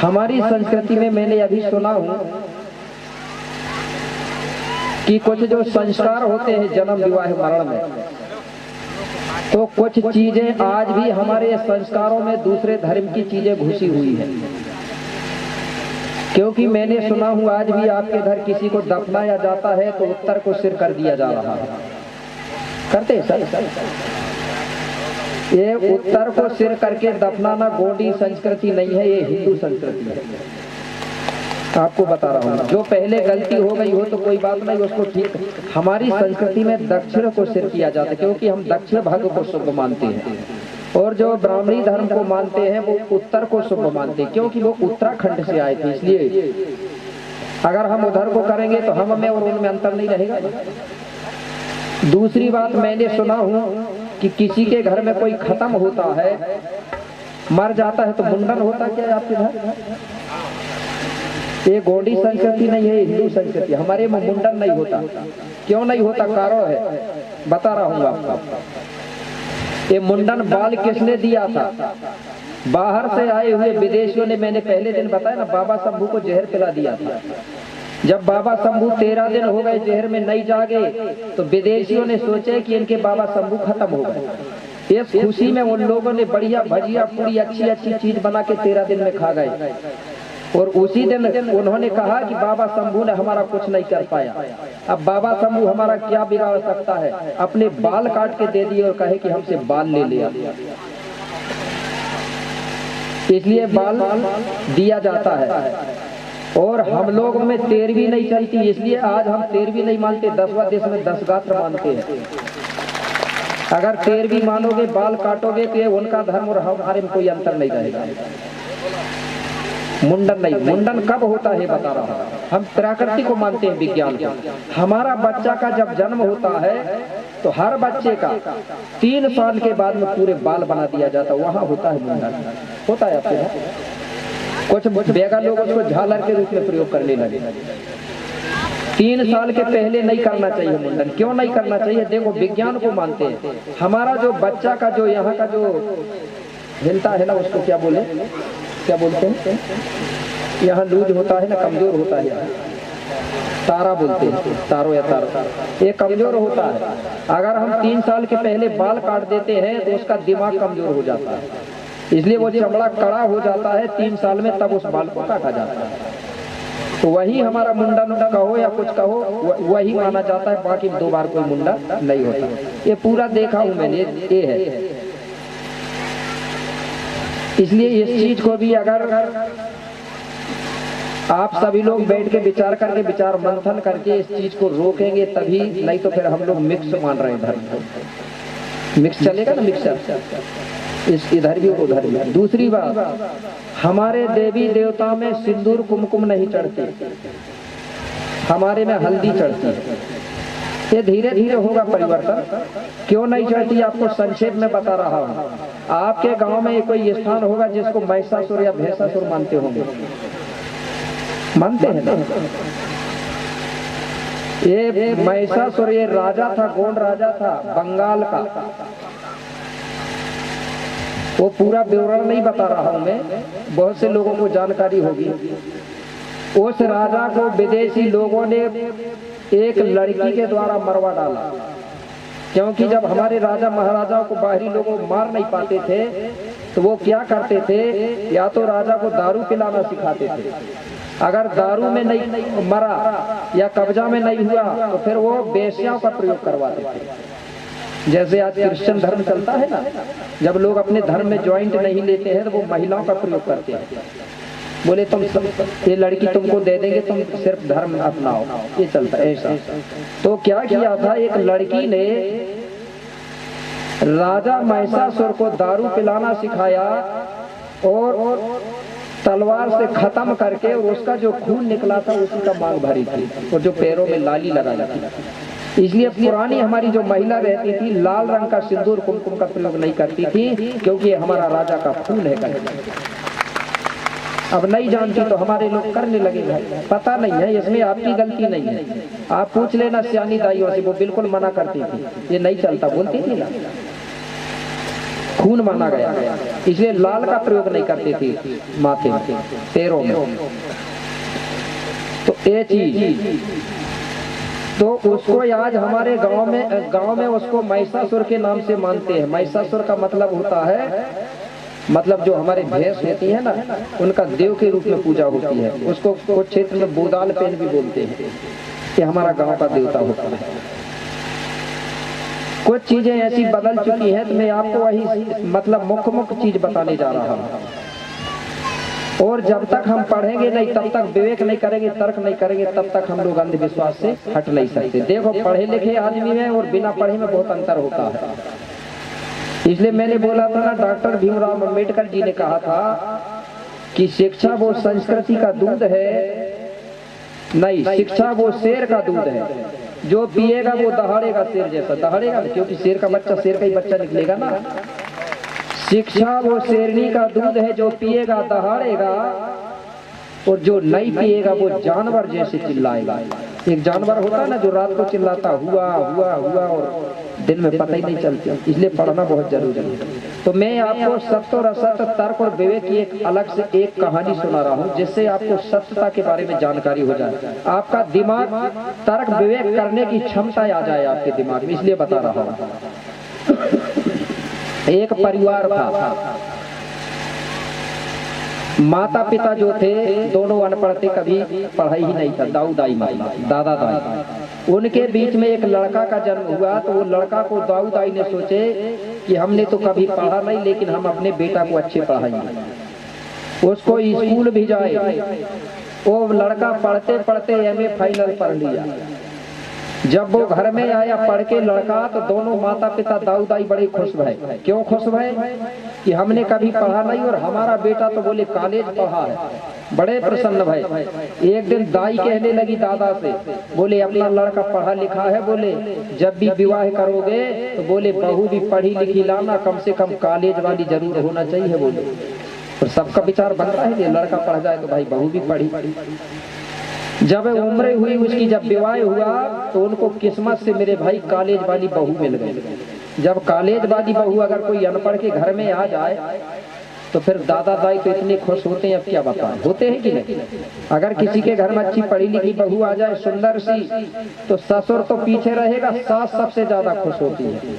हमारी संस्कृति में मैंने अभी सुना हूं कि कुछ जो संस्कार होते हैं जन्म विवाह मरण में, तो कुछ चीजें आज भी हमारे संस्कारों में दूसरे धर्म की चीजें घुसी हुई हैं। क्योंकि मैंने सुना हूं आज भी आपके घर किसी को दफनाया जाता है तो उत्तर को सिर कर दिया जा रहा है। करते सर ये उत्तर को सिर करके दफनाना गोंडी संस्कृति नहीं है, ये हिंदू संस्कृति है। आपको बता रहा हूँ, जो पहले गलती हो गई हो तो कोई बात नहीं, उसको ठीक। हमारी संस्कृति में दक्षिण को सिर किया जाता है क्योंकि हम दक्षिण भाग को शुभ मानते हैं, और जो ब्राह्मणी धर्म को मानते हैं वो उत्तर को शुभ मानते हैं क्योंकि वो उत्तराखंड से आए थे। इसलिए अगर हम उधर को करेंगे तो हम में और उनमें अंतर नहीं रहेगा। दूसरी बात, मैंने सुना हूँ कि किसी के घर में कोई खत्म होता है, मर जाता है तो मुंडन होता क्या है आपके घर? ये गोंडी संस्कृति नहीं है, हिंदू संस्कृति। हमारे में मुंडन नहीं होता। क्यों नहीं होता? कारण है, बता रहा हूँ आपको। ये मुंडन बाल किसने दिया था? बाहर से आए हुए विदेशियों ने। मैंने पहले दिन बताया ना, बाबा शंभू को जहर पिला दिया था। जब बाबा शंभू 13 दिन हो गए जहर में नहीं जागे तो विदेशियों ने सोचे कि इनके बाबा शंभू खत्म हो गए। इस खुशी में उन लोगों ने बढ़िया भजिया पूरी अच्छी अच्छी चीज बना के 13 दिन में खा गए, और उसी दिन उन्होंने कहा कि बाबा शंभू ने हमारा कुछ नहीं कर पाया। अब बाबा शंभू हमारा क्या बिगाड़ सकता है? अपने बाल काट के दे दिए और कहे कि हमसे बाल ले लिया। इसलिए बाल दिया जाता है। और हम लोग में 13वीं नहीं चलती, इसलिए आज हम 13वीं नहीं मानते, 10वां देश में 10 गात्र मानते हैं। अगर 13वीं मानोगे, बाल काटोगे तो ये उनका धर्म और हमारे में कोई अंतर नहीं रहेगा। मुंडन नहीं। मुंडन कब होता है बता रहा हूं। हम प्रकृति को मानते हैं, विज्ञान को। हमारा बच्चा का जब जन्म होता है तो हर बच्चे का 3 साल के बाद में पूरे बाल बना दिया जाता है, वहां होता है मुंडन। होता है आपके कुछ बेगा लोग उसको झालर के रूप में प्रयोग करने लगे। 3 साल के पहले नहीं करना चाहिए मुंडन। क्यों नहीं करना चाहिए? देखो, विज्ञान को मानते हैं। हमारा जो बच्चा का जो यहाँ का जो हिलता है ना, उसको क्या बोलते हैं? यहाँ लूज होता है ना, कमजोर होता है, तारा बोलते हैं, तारो या तारा, ये कमजोर होता है। अगर हम 3 साल के पहले बाल काट देते हैं तो उसका दिमाग कमजोर हो जाता है, इसलिए वो चमड़ा कड़ा हो जाता है 3 साल में, तब उस बाल को काटा जाता है। तो वही हमारा मुंडन कहो या कुछ कहो, वही माना जाता है। बाकी 2 बार कोई मुंडन नहीं होता। ये पूरा देखा हूं मैंने, ये है। इसलिए इस चीज को भी अगर आप सभी लोग बैठ के विचार करके, विचार मंथन करके इस चीज को रोकेंगे तभी, नहीं तो फिर हम लोग मिक्स मान रहे हैं धर्म को। मिक्स चलेगा ना, मिक्सर, इस इधर भी उधर भी। दूसरी बात, हमारे देवी देवता में सिंदूर कुमकुम नहीं चढ़ते, हमारे में हल्दी चढ़ती है। ये धीरे धीरे होगा परिवर्तन। क्यों नहीं चढ़ती आपको संक्षेप में बता रहा हूँ। आपके गांव में कोई स्थान होगा जिसको महिषासुर या भैंसासुर मानते होंगे, मानते हैं ना? ये महिषासुर ये राजा था, गोंड राजा था बंगाल का। वो पूरा विवरण नहीं बता रहा हूं मैं, बहुत से लोगों को जानकारी होगी। उस राजा को विदेशी लोगों ने एक लड़की के द्वारा मरवा डाला, क्योंकि जब हमारे राजा महाराजाओं को बाहरी लोग मार नहीं पाते थे तो वो क्या करते थे, या तो राजा को दारू पिलाना सिखाते थे। अगर दारू में नहीं मरा या कब्जा में नहीं हुआ तो फिर वो वेश्याओं का प्रयोग करवाते थे। जैसे आज क्रिश्चियन धर्म चलता है ना, जब लोग अपने धर्म में ज्वाइंट नहीं लेते हैं तो वो महिलाओं का प्रयोग करते हैं। बोले तुम ये लड़की तुमको दे देंगे, तुम सिर्फ धर्म अपनाओ, ये चलता है ऐसा। तो क्या किया था, एक लड़की ने राजा महिषासुर को दारू पिलाना सिखाया और तलवार से खत्म करके, और उसका जो खून निकला था उसी का मांग भरी थी, और जो पैरों में लाली लगा थी। इसलिए पुरानी हमारी जो महिला रहती थी लाल रंग का सिंदूर कुमकुम का प्रयोग नहीं करती थी, क्योंकि ये हमारा राजा का खून है करके। अब नहीं जानती तो हमारे लोग करने लगे। पता नहीं है, इसमें आपकी गलती नहीं है। आप पूछ लेना सियानी दाइयों से, वो बिल्कुल मना करती थी, ये नहीं चलता, बोलती थी ना। खून माना गया, इसलिए लाल का प्रयोग नहीं करते थे माथे में, पैरों में। तो ये चीज, तो उसको आज हमारे गांव में उसको महिषासुर के नाम से मानते हैं। महिषासुर का मतलब होता है, मतलब जो हमारे भैंस होती है ना, उनका देव के रूप में पूजा होती है। उसको कुछ क्षेत्र में बोदाल पेन भी बोलते हैं, ये हमारा गांव का देवता होता है। कुछ चीजें ऐसी बदल चुकी हैं, तो मैं आपको वही मतलब मुख्य चीज बताने जा रहा हूँ। और जब तक हम पढ़ेंगे नहीं, तब तक विवेक नहीं करेंगे, तर्क नहीं करेंगे, तब तक हम लोग अंधविश्वास से हट नहीं सकते। देखो, पढ़े लिखे आदमी में और बिना पढ़े में बहुत अंतर होता है। इसलिए मैंने बोला था ना, डॉक्टर भीमराव अम्बेडकर जी ने कहा था कि शिक्षा वो संस्कृति का दूध है, नहीं, शिक्षा वो शेर का दूध है, जो पिएगा वो दहाड़ेगा शेर जैसा। दहाड़ेगा क्योंकि शेर का बच्चा शेर का ही बच्चा निकलेगा ना। शिक्षा वो शेरनी का दूध है, जो पिएगा दहाड़ेगा, और जो नहीं पिएगा वो जानवर जैसे चिल्लाएगा। एक जानवर होता है ना जो रात को चिल्लाता हुआ हुआ हुआ और दिन में पता ही नहीं चलता। इसलिए पढ़ना बहुत जरूरी है। तो मैं आपको सत्य और असत्य, तर्क और विवेक की एक अलग से एक कहानी सुना रहा हूँ, जिससे आपको सत्यता के बारे में जानकारी हो जाए, आपका दिमाग तर्क विवेक करने की क्षमता आ जाए आपके दिमाग में। इसलिए बता रहा हूँ। एक परिवार था, माता पिता जो थे दोनों अनपढ़ थे, कभी पढ़ाई ही नहीं था, दाऊ दाई मतलब दादा दाई। उनके बीच में एक लड़का का जन्म हुआ। तो वो लड़का को दाऊ दाई ने सोचे कि हमने तो कभी पढ़ा नहीं, लेकिन हम अपने बेटा को अच्छे पढ़ाएंगे, उसको स्कूल भी जाए। वो लड़का पढ़ते पढ़ते एमए फाइनल पढ़ लिया। जब वो घर में आया पढ़ के लड़का, तो दोनों माता पिता दाऊ दाई बड़े खुश भये। क्यों खुश भये? कि हमने कभी पढ़ा नहीं और हमारा बेटा तो बोले कॉलेज पढ़ा है। बड़े प्रसन्न भये। एक दिन दाई कहने लगी दादा से, बोले अपना लड़का पढ़ा लिखा है, बोले जब भी विवाह करोगे तो बोले बहू भी पढ़ी लिखी लाना, कम से कम कॉलेज वाली जरूर होना चाहिए बोले। और सबका विचार बन रहा है कि लड़का पढ़ जाए तो भाई बहू भी पढ़ी। जब उम्र हुई उसकी, जब विवाह हुआ, तो उनको किस्मत से मेरे भाई कॉलेज वाली बहू मिल गई। जब कॉलेज वाली बहू अगर कोई अनपढ़ के घर में आ जाए तो फिर दादा दाई तो इतने खुश होते हैं, अब क्या बताएं, होते हैं कि नहीं। अगर किसी के घर में अच्छी पढ़ी लिखी बहू आ जाए सुंदर सी, तो ससुर तो पीछे रहेगा, सास सबसे ज्यादा खुश होती है।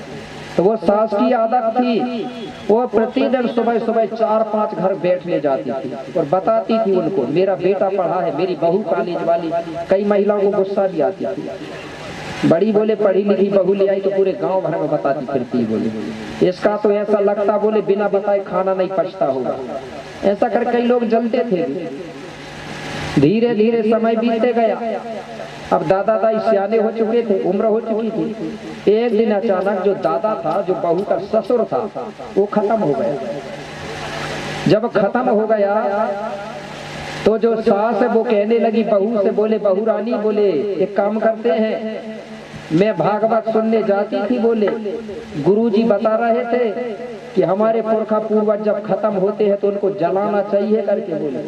तो वो सास की आदत थी, वो प्रतिदिन सुबह सुबह 4-5 घर बैठने जाती थी और बताती थी उनको मेरा बेटा पढ़ा है, मेरी बहू कॉलेज वाली। कई महिलाओं को गुस्सा भी आती थी। बड़ी बोले पढ़ी लिखी बहू ले आई तो पूरे गांव भर में बताती फिरती। बोले इसका तो ऐसा लगता, बोले बिना बताए खाना नहीं पचता होगा। ऐसा कर कई लोग जलते थे। धीरे धीरे समय बीतते गया। अब दादा दाई सियाने हो चुके थे, उम्र हो चुकी थी। एक दिन अचानक जो दादा था, जो बहू का ससुर था, वो खत्म हो गया। जब खत्म हो गया तो जो सास है वो कहने लगी बहू से, बोले बहू रानी, बोले एक काम करते हैं, मैं भागवत सुनने जाती थी, बोले गुरुजी बता रहे थे कि हमारे पुरखा पूर्वज जब खत्म होते हैं तो उनको जलाना चाहिए करके बोले।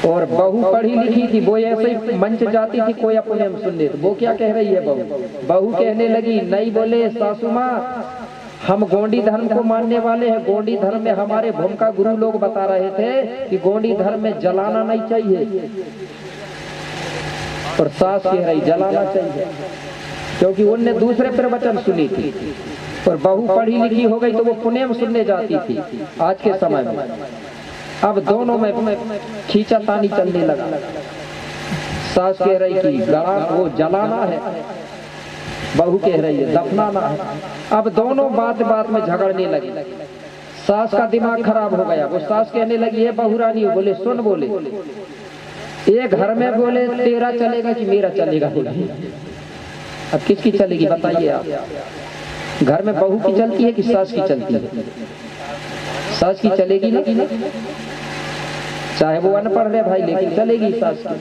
और बहू पढ़ी लिखी थी, वो ऐसे ही मंच जाती थी कोई अपने में सुनने, तो वो क्या कह रही है बहू कहने लगी नहीं, बोले सासू माँ हम गोंडी धर्म को मानने वाले हैं। गोंडी धर्म में हमारे भूमिका गुरु लोग बता रहे थे कि गोंडी धर्म में जलाना नहीं चाहिए। और सास कह रही जलाना चाहिए, क्योंकि उनने दूसरे प्रवचन सुनी थी। और बहू पढ़ी लिखी हो गई तो वो पुणे में सुनने जाती थी आज के समय में। अब दोनों में खींचातानी चलने लगा। सास कह रही कि वो जलाना है, बहू कह रही है दफनाना है। अब दोनों बात में झगड़ने लगे। सास का दिमाग खराब हो गया। वो सास कहने लगी है बहू रानी, बोले सुन, बोले एक घर में बोले तेरा चलेगा कि मेरा चलेगा। अब किसकी चलेगी बताइए आप? घर में बहू की चलती है कि सास की चलती है? सास की चलेगी ना, चाहे वो अनपढ़ है भाई, लेकिन चलेगी सास की।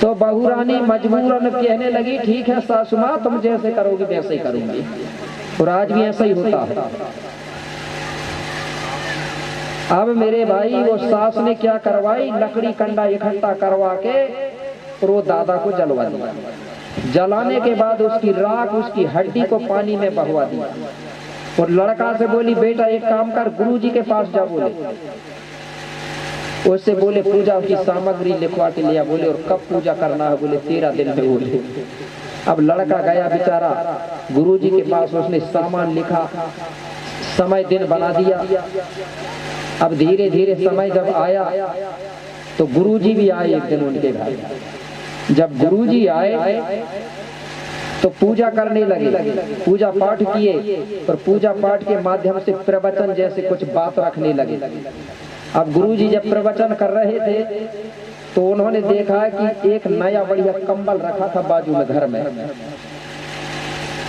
तो बहू रानी मजबूरन कहने लगी ठीक है सासू माँ, तुम जैसे करोगी वैसे ही करूंगी। और आज भी ऐसा ही होता है। अब मेरे भाई वो सास ने क्या करवाई, लकड़ी कंडा इकट्ठा करवा के और वो दादा को जलवा दिया। जलाने के बाद उसकी राख, उसकी हड्डी को पानी में बहवा दिया और लड़का से बोली बेटा एक काम कर, गुरुजी के पास जा। बोले उससे बोले पूजा की सामग्री लिखवा के लिया। बोले और कब पूजा करना है? बोले 13 दिन में। बोले अब लड़का गया बेचारा गुरुजी के पास, उसने सामान लिखा, समय दिन बना दिया। अब धीरे धीरे समय जब आया तो गुरुजी भी आए एक दिन उनके घर। जब गुरुजी आए तो पूजा करने लगे, पूजा पाठ किए और पूजा पाठ के माध्यम से प्रवचन जैसे कुछ बात रखने लगे। अब गुरुजी जब प्रवचन कर रहे थे तो उन्होंने देखा कि एक नया बढ़िया कंबल रखा था बाजू में घर में।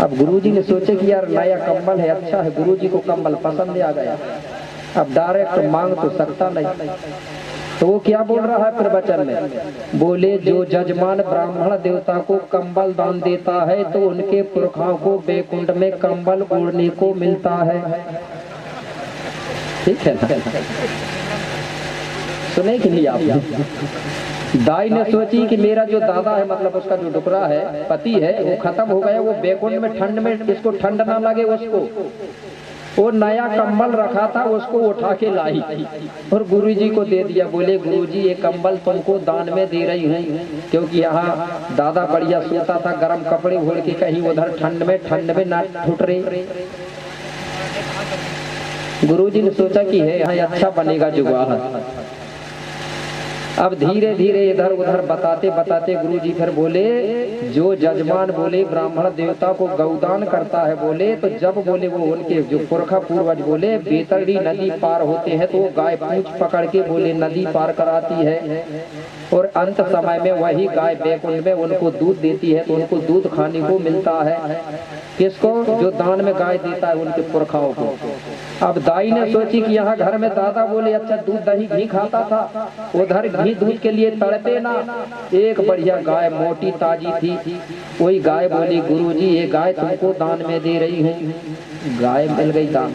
अब गुरुजी ने सोचे कि यार नया कंबल है, अच्छा है, गुरुजी को कंबल पसंद आ गया। अब डायरेक्ट मांग तो सकता नहीं, तो वो क्या बोल रहा है प्रवचन में? बोले जो जजमान ब्राह्मण देवता को कंबल दान देता है तो उनके पुरखाओं को बैकुंठ में कंबल ओढ़ने को मिलता है। ठीक है ना? सुने कि नहीं आप? दाई ने सोची कि मेरा जो दादा है, मतलब उसका जो डुकरा है, पति है, वो खत्म हो गया, वो बैकुंठ में ठंड में इसको ठंड ना लगे उसको। वो नया कंबल रखा था उसको उठा के लाई और गुरुजी को दे दिया। बोले गुरुजी ये कंबल तुमको दान में दे रही हूँ, क्योंकि यहाँ दादा बढ़िया सोता था, गर्म कपड़े ओढ़ के कहीं उधर ठंड में ना ठुट रहे। गुरुजी ने सोचा कि है यहाँ अच्छा बनेगा जुगाड़। अब धीरे धीरे इधर उधर बताते बताते गुरुजी फिर बोले जो जजमान बोले ब्राह्मण देवता को गौदान करता है, बोले तो जब बोले वो उनके जो पुरखा पूर्वज बोले बेतरड़ी नदी पार होते हैं तो वो गाय पूंछ पकड़ के बोले नदी पार कराती है और अंत समय में वही गाय बैकुंठ में उनको दूध देती है, तो उनको दूध खाने को मिलता है। किसको? जो दान में गाय देता है उनके पुरखाओं को। अब दाई ने सोची कि यहाँ घर में दादा बोले अच्छा दूध दही घी खाता था, उधर घी दूध के लिए तड़पे ना। एक बढ़िया गाय मोटी ताजी थी, वही गाय बोली गुरुजी ये गाय तुमको दान में दे रही हूँ। गाय मिल गई दान।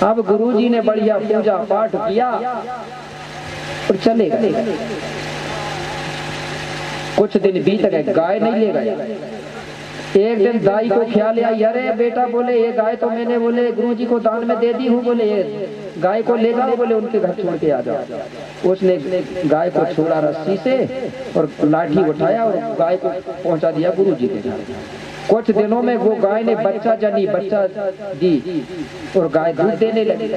अब गुरुजी ने बढ़िया पूजा पाठ किया और चले गए। कुछ दिन बीत गए, गाय नहीं ले गए। एक दिन दाई को ख्याल आया, अरे बेटा बोले ये गाय तो मैंने बोले गुरुजी को दान में दे दी हूँ, बोले ये गाय को ले जाओ, बोले उनके घर छोड़ के आ जाओ। उसने गाय को छोड़ा रस्सी से और लाठी उठाया और गाय को पहुंचा दिया गुरुजी के घर। कुछ दिनों में वो गाय ने बच्चा दी और गाय दूध देने लगी।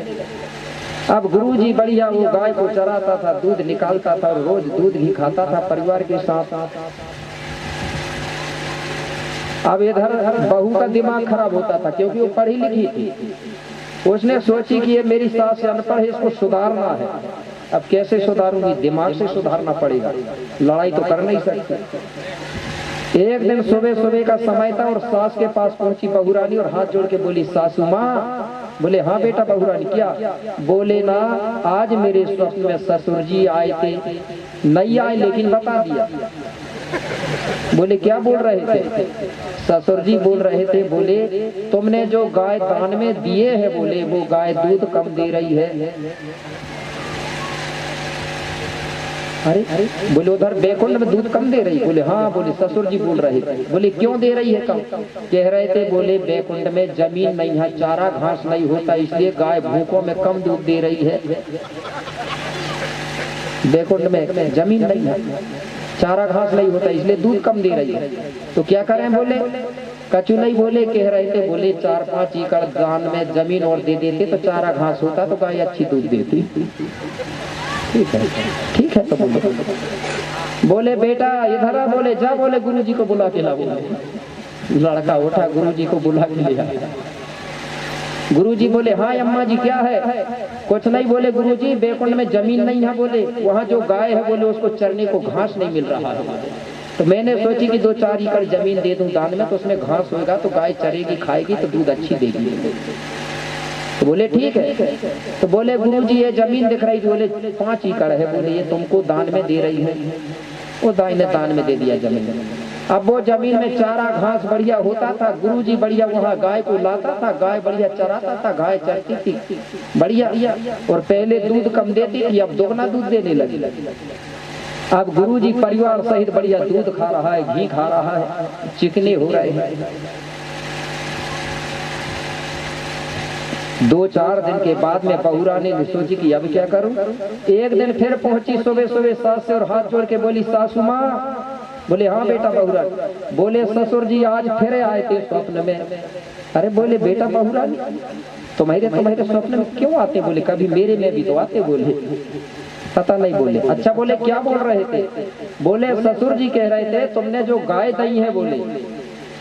अब गुरुजी बढ़िया वो गाय को चराता था, दूध निकालता था और रोज दूध ही खाता था परिवार के साथ। अब इधर बहू का दिमाग खराब होता था क्योंकि वो पढ़ी लिखी थी। उसने सोची कि ये मेरी सास अनपढ़ है, इसको सुधारना है। अब कैसे सुधारूंगी? दिमाग से सुधारना पड़ेगा, लड़ाई तो कर नहीं सकती। एक दिन सुबह सुबह का समय था और सास के पास पहुंची बहुरानी और हाथ जोड़ के बोली सासू माँ। बोले हाँ बेटा बहुरानी क्या? बोले ना आज मेरे स्वप्न में ससुर जी आए थे, नहीं आए लेकिन बता दिया। बोले क्या बोल रहे थे? ससुर जी बोल रहे थे बोले तुमने जो गाय दान में दिए है बोले वो गाय दूध कम दे रही है। अरे बोले उधर बैकुंठ में दूध कम दे रही? बोले हाँ। बोले ससुर जी बोल रहे थे। बोले क्यों दे रही है कम? कह रहे थे बोले बैकुंठ में जमीन नहीं है, चारा घास नहीं होता, इसलिए गाय भूखों में कम दूध दे रही है। बैकुंठ में जमीन नहीं है, चारा घास नहीं होता, इसलिए दूध कम दे रही है। तो क्या करें? बोले कछु नहीं। बोले कह रहे थे बोले 4-5 एकड़ दान में जमीन और दे देते तो चारा घास होता तो गाय अच्छी दूध देती। ठीक है तो बोले बेटा इधर आ। बोले जा, बोले गुरुजी को बुला के ला। बोले लड़का उठा, गुरुजी को बुला के लिया। गुरुजी बोले हाँ अम्मा जी क्या है? कुछ नहीं। बोले गुरुजी बैकुंठ में जमीन नहीं है, बोले वहाँ जो गाय है बोले उसको चरने को घास नहीं मिल रहा है, तो मैंने सोची कि 2-4 एकड़ जमीन दे दूं दान में, तो उसमें घास होगा तो गाय चरेगी खाएगी तो दूध अच्छी देगी। तो बोले ठीक है। तो बोले गुरुजी ये जमीन दिख रही? बोले 5 एकड़ है, बोले ये तुमको दान में दे रही है। वो दाई ने दान में दे दिया जमीन। अब वो जमीन में चारा घास बढ़िया होता था, गुरुजी बढ़िया वहाँ गाय को लाता था, गाय बढ़िया चराता था, गाय चरती थी बढ़िया, और पहले दूध कम देती थी, अब दोगुना दूध देने लगी। अब गुरुजी परिवार सहित बढ़िया दूध खा रहा है, घी खा रहा है, चिकने हो रहे हैं। 2-4 दिन के बाद में बहुरानी ने सोची कि अब क्या करूं। एक दिन फिर पहुंची सुबह सुबह सास से और हाथ जोड़ के बोली, सासू माँ। बोले हाँ बेटा बहुरानी। बोले ससुर जी आज फिर आए थे स्वप्न में। अरे बोले बेटा बहुरानी तुम्हारे स्वप्न में क्यों आते? बोले कभी मेरे में भी तो आते। बोले पता नहीं। बोले अच्छा। बोले क्या बोल रहे थे? बोले ससुर जी कह रहे थे तुमने जो गाय दी है, बोले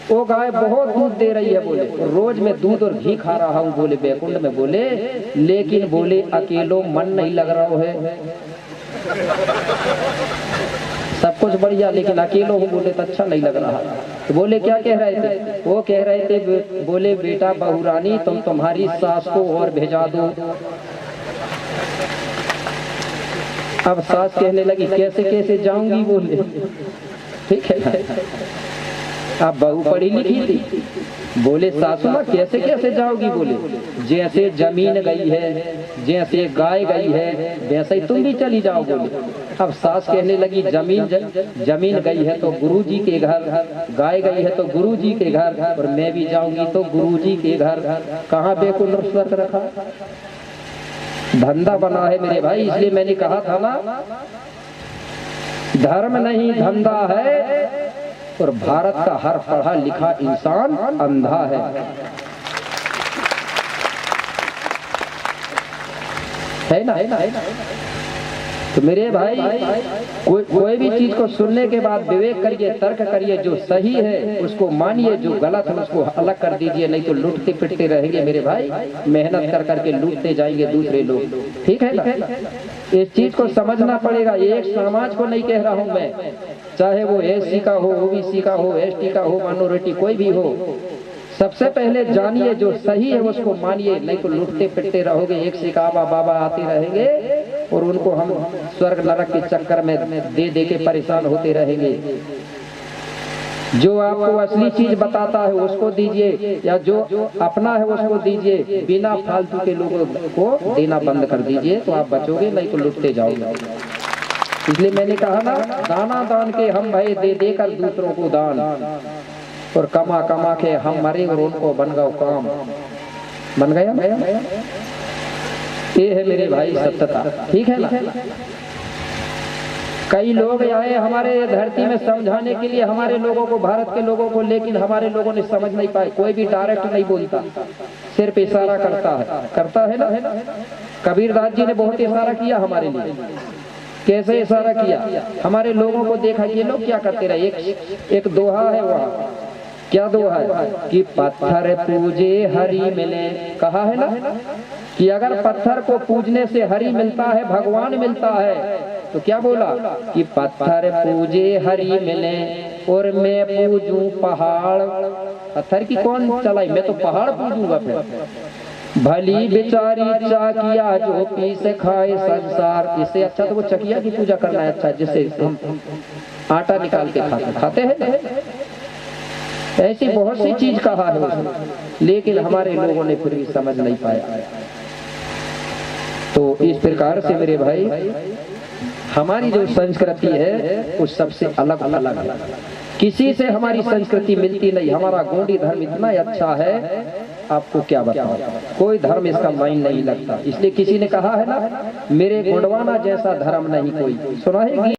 वो गाय बहुत दूध दे रही है। बोले रोज मैं दूध और घी खा रहा हूँ। बोले बैकुंठ में। बोले लेकिन बोले अकेलो मन नहीं लग रहा है, सब कुछ बढ़िया लेकिन अकेलो हूँ। बोले तो अच्छा नहीं लग रहा। तो बोले क्या कह रहे थे? वो कह रहे थे बोले बेटा बहुरानी तुम तुम्हारी सास को और भेजा दो। अब सास कहने लगी कैसे कैसे जाऊंगी? बोले ठीक है ना, अब बहू पढ़ी लिखी थी। बोले सासू माँ कैसे कैसे जाओगी? बोले जैसे जमीन गई है, जैसे गाय गई है, वैसे ही तुम भी चली जाओ। बोले अब सास कहने लगी जमीन गई है तो गुरुजी के घर, गाय गई है तो गुरुजी के घर, और मैं भी जाऊंगी तो गुरुजी के घर। कहाँ बेकुल स्वर्ग रखा? धंधा बना है मेरे भाई। इसलिए मैंने कहा था ना, धर्म नहीं धंधा है, और भारत का हर पढ़ा लिखा इंसान अंधा है ना। तो मेरे भाई कोई भी चीज को सुनने के बाद विवेक करिए, तर्क करिए, जो सही है उसको मानिए, जो गलत है उसको अलग कर दीजिए, नहीं तो लूटते पिटते रहेंगे मेरे भाई। मेहनत कर करके लूटते जाएंगे दूसरे लोग। ठीक है ना? इस चीज को समझना पड़ेगा। एक समाज को नहीं कह रहा हूं मैं, चाहे वो एससी का हो, ओबीसी का हो, एसटी का हो, माइनॉरिटी कोई भी हो। सबसे पहले जानिए, जो सही है उसको मानिए, नहीं तो लुटते पिटते रहोगे। एक से काबा बाबा आते रहेंगे और उनको हम स्वर्ग नरक के चक्कर में दे दे के परेशान होते रहेंगे। जो आपको असली चीज बताता है उसको दीजिए, या जो अपना है उसको दीजिए। बिना फालतू के लोगों को देना बंद कर दीजिए, तो आप बचोगे, नहीं तो लुटते जाओगे। इसलिए मैंने कहा ना, दाना दान के हम भय दे देकर दूसरों को दान, और कमा कमा के हम मरे और उनको बन गए काम। बन गया। ये है मेरे भाई सत्यता। ठीक है ना? कई लोग आए हमारे धरती में समझाने के लिए हमारे लोगों को, भारत के लोगों को, लेकिन हमारे लोगों ने समझ नहीं पाए। कोई भी डायरेक्ट नहीं बोलता, सिर्फ इशारा करता है ना। कबीरदास जी ने बहुत इशारा किया हमारे लिए। कैसे इशारा किया? हमारे लोगों को देखा ये लोग क्या करते रहे। एक दोहा है, वहाँ क्या दोहा है कि पत्थर पूजे हरि मिले। कहा है ना कि अगर पत्थर को पूजने से हरि मिलता है, भगवान मिलता है, तो क्या बोला कि पत्थर पूजे हरि मिले और मैं पूजूं पहाड़। पत्थर की कौन चलाई? मैं तो पहाड़ पूजूंगा। फिर भली बेचारी चाकिया जो पी से खाए संसार। इससे अच्छा तो वो चकिया की पूजा करना है, अच्छा जिससे हम आटा निकाल के खाते हैं। ऐसी बहुत सी चीज कहा है उसने, लेकिन हमारे लोगों ने फिर भी समझ नहीं पाया। तो इस प्रकार से मेरे भाई हमारी जो संस्कृति है वो सबसे अलग अलग है। किसी से हमारी संस्कृति मिलती नहीं। हमारा गोंडी धर्म इतना अच्छा है, आपको क्या बताऊं, कोई धर्म इसका माइन नहीं लगता। इसलिए किसी ने कहा है ना, मेरे गोंडवाना जैसा धर्म नहीं कोई। सुना है?